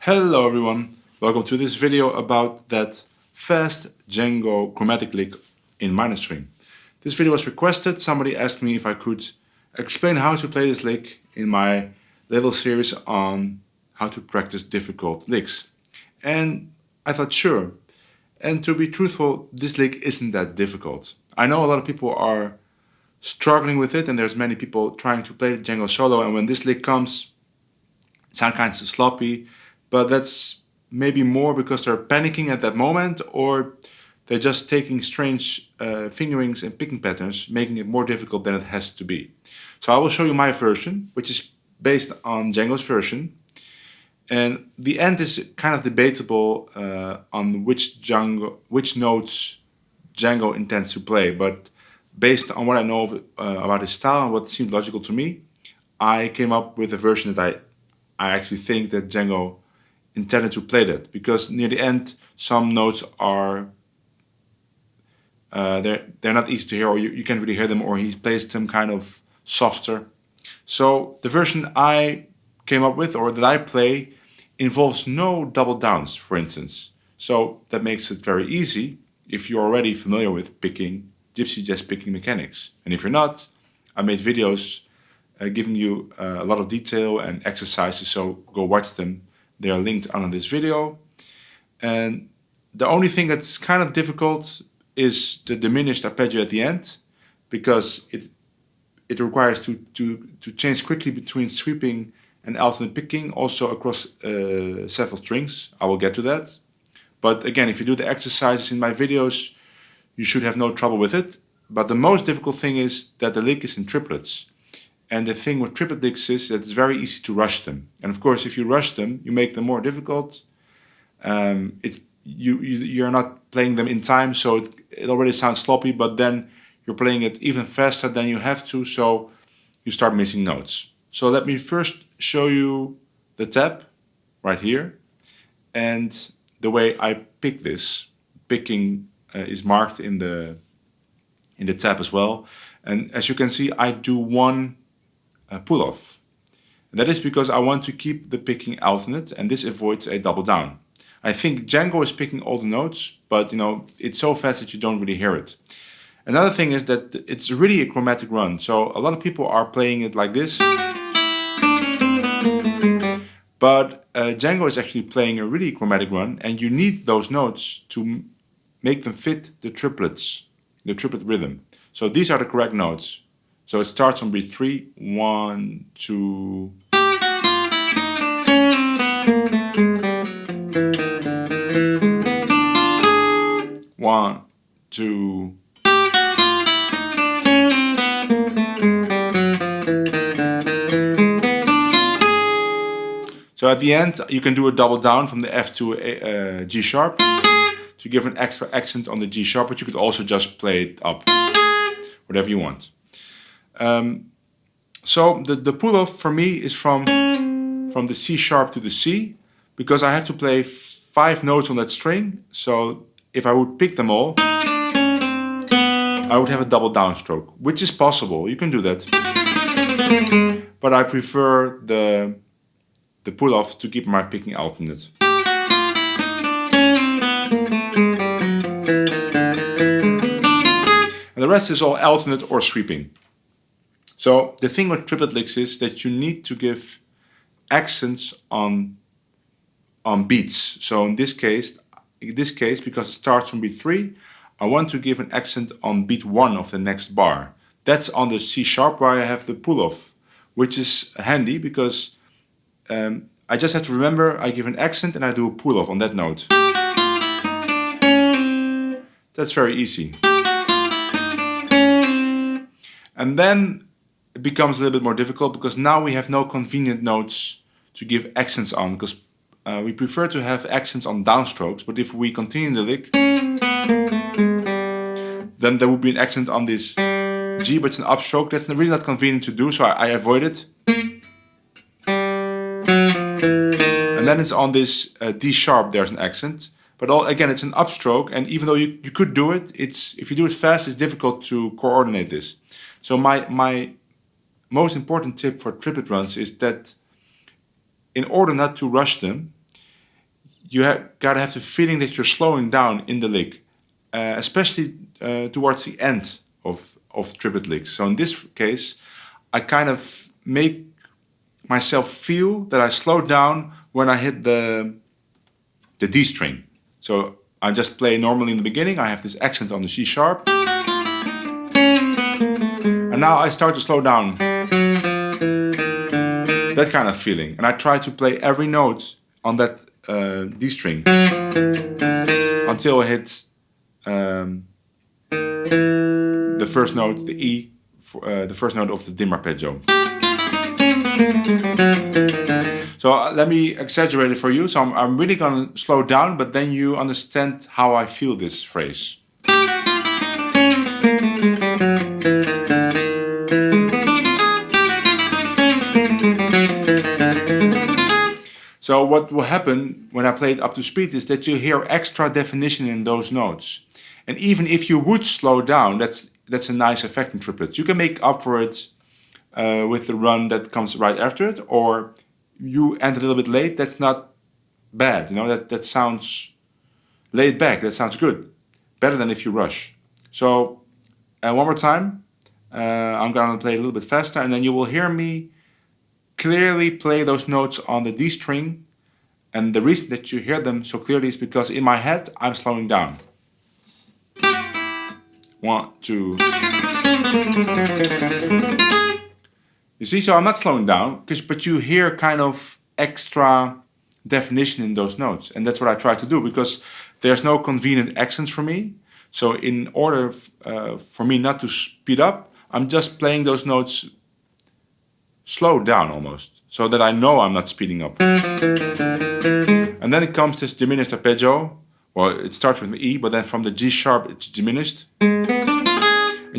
Hello everyone, welcome to this video about that fast Django chromatic lick in minor string. This video was requested. Somebody asked me if I could explain how to play this lick in my little series on how to practice difficult licks. And I thought sure. And to be truthful, this lick isn't that difficult. I know a lot of people are struggling with it, and there's many people trying to play the Django solo, and when this lick comes, it sounds kind of sloppy. But that's maybe more because they're panicking at that moment, or they're just taking strange fingerings and picking patterns, making it more difficult than it has to be. So I will show you my version, which is based on Django's version. And the end is kind of debatable on which notes Django intends to play. But based on what I know about his style and what seemed logical to me, I came up with a version that I actually think that Django intended to play that, because near the end some notes are they're not easy to hear, or you can't really hear them, or he plays them kind of softer. So the version I came up with, or that I play, involves no double downs, for instance. So that makes it very easy if you're already familiar with picking gypsy jazz picking mechanics. And if you're not, I made videos giving you a lot of detail and exercises, so go watch them. They are linked under this video. And the only thing that's kind of difficult is the diminished arpeggio at the end, because it requires to change quickly between sweeping and alternate picking, also across several strings. I will get to that. But again, if you do the exercises in my videos, you should have no trouble with it. But the most difficult thing is that the lick is in triplets. And the thing with triplet licks is that it's very easy to rush them. And of course, if you rush them, you make them more difficult. You're not playing them in time, so it already sounds sloppy, but then you're playing it even faster than you have to, so you start missing notes. So let me first show you the tab right here, and the way I pick this. Picking is marked in the tab as well. And as you can see, I do one pull-off. That is because I want to keep the picking alternate, and this avoids a double down. I think Django is picking all the notes, but it's so fast that you don't really hear it. Another thing is that it's really a chromatic run, so a lot of people are playing it like this. But Django is actually playing a really chromatic run, and you need those notes to make them fit the triplets, the triplet rhythm. So these are the correct notes. So it starts on beat 3, 1, 2. One, two. So at the end, you can do a double down from the F to a G sharp to give an extra accent on the G sharp, but you could also just play it up, whatever you want. So the pull-off for me is from the C sharp to the C, because I have to play 5 notes on that string. So if I would pick them all, I would have a double downstroke, which is possible. You can do that. But I prefer the pull-off to keep my picking alternate. And the rest is all alternate or sweeping. So the thing with triplet licks is that you need to give accents on beats. So in this case, because it starts from beat 3, I want to give an accent on beat 1 of the next bar. That's on the C sharp where I have the pull-off, which is handy because I just have to remember I give an accent and I do a pull-off on that note. That's very easy. And then it becomes a little bit more difficult because now we have no convenient notes to give accents on, because we prefer to have accents on downstrokes, but if we continue the lick, then there would be an accent on this G, but it's an upstroke. That's really not convenient to do, so I avoid it. And then it's on this D sharp, there's an accent. But again, it's an upstroke, and even though you could do it, if you do it fast, it's difficult to coordinate this. So my most important tip for triplet runs is that in order not to rush them, you gotta have the feeling that you're slowing down in the lick, especially towards the end of triplet licks. So in this case, I kind of make myself feel that I slow down when I hit the D string. So I just play normally in the beginning, I have this accent on the C sharp. And now I start to slow down. That kind of feeling. And I try to play every note on that D string until I hit the first note, the E, the first note of the dim arpeggio. So let me exaggerate it for you. So I'm really going to slow down, but then you understand how I feel this phrase. So what will happen when I play it up to speed is that you hear extra definition in those notes. And even if you would slow down, that's a nice effect in triplets. You can make up for it with the run that comes right after it, or you end a little bit late. That's not bad, you know, that sounds laid back, that sounds good. Better than if you rush. So one more time, I'm gonna play a little bit faster, and then you will hear me clearly play those notes on the D string. And the reason that you hear them so clearly is because in my head, I'm slowing down. 1, 2. You see, so I'm not slowing down, but you hear kind of extra definition in those notes. And that's what I try to do, because there's no convenient accents for me. So in order for me not to speed up, I'm just playing those notes slow down almost, so that I know I'm not speeding up. And then it comes this diminished arpeggio. Well, it starts with E, but then from the G sharp, it's diminished. And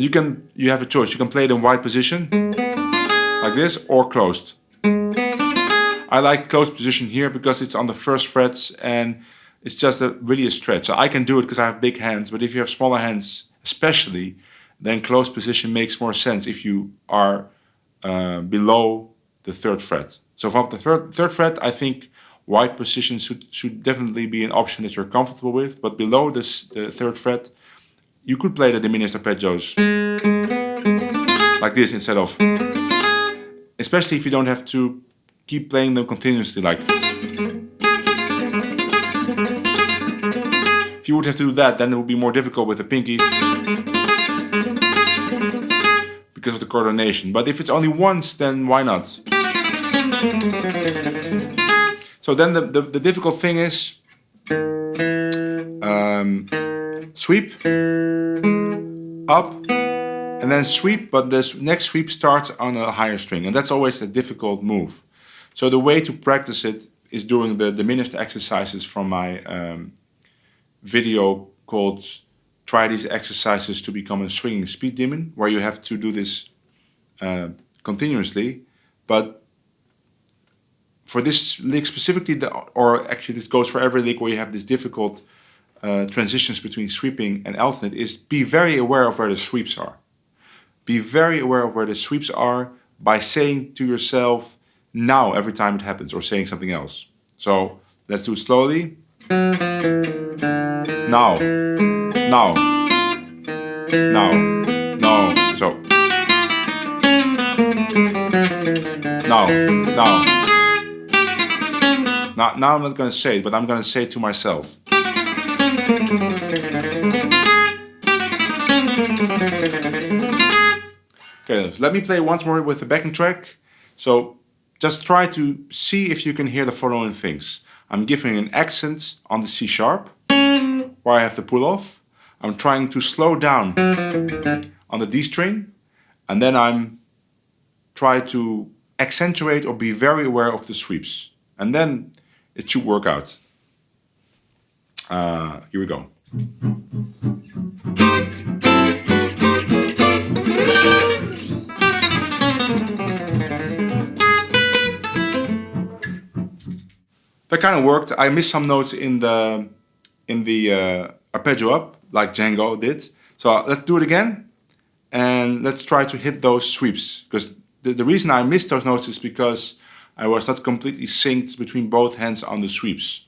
you have a choice. You can play it in wide position, like this, or closed. I like closed position here because it's on the first frets and it's just really a stretch. So I can do it because I have big hands, but if you have smaller hands especially, then closed position makes more sense if you are below the third fret. So from the third fret, I think wide position should definitely be an option that you're comfortable with, but below the third fret, you could play the diminished arpeggios like this instead of, especially if you don't have to keep playing them continuously, like. If you would have to do that, then it would be more difficult with the pinky because of the coordination. But if it's only once, then why not? So then the difficult thing is sweep, up, and then sweep, but this next sweep starts on a higher string, and that's always a difficult move. So the way to practice it is doing the diminished exercises from my video called Try These Exercises to Become a Swinging Speed Demon, where you have to do this continuously. But for this lick specifically, or actually this goes for every lick where you have this difficult transitions between sweeping and alternate, is be very aware of where the sweeps are. Be very aware of where the sweeps are by saying to yourself, now, every time it happens, or saying something else. So let's do it slowly. Now, now, now, no. So now, now. Now I'm not going to say it, but I'm going to say it to myself. Okay, let me play once more with the backing track. So just try to see if you can hear the following things. I'm giving an accent on the C sharp, where I have the pull off. I'm trying to slow down on the D string, and then I'm trying to accentuate or be very aware of the sweeps. And then it should work out. Here we go. That kind of worked. I missed some notes in the arpeggio up, like Django did. So let's do it again, and let's try to hit those sweeps. Because the reason I missed those notes is because I was not completely synced between both hands on the sweeps.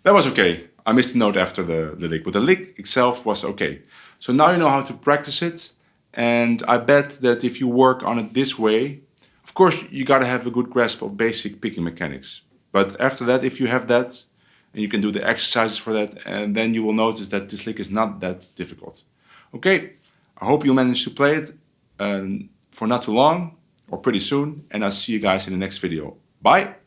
That was okay. I missed the note after the lick, but the lick itself was okay. So now you know how to practice it, and I bet that if you work on it this way, of course you gotta have a good grasp of basic picking mechanics. But after that, if you have that, and you can do the exercises for that, and then you will notice that this lick is not that difficult. Okay, I hope you'll manage to play it for not too long, or pretty soon, and I'll see you guys in the next video. Bye!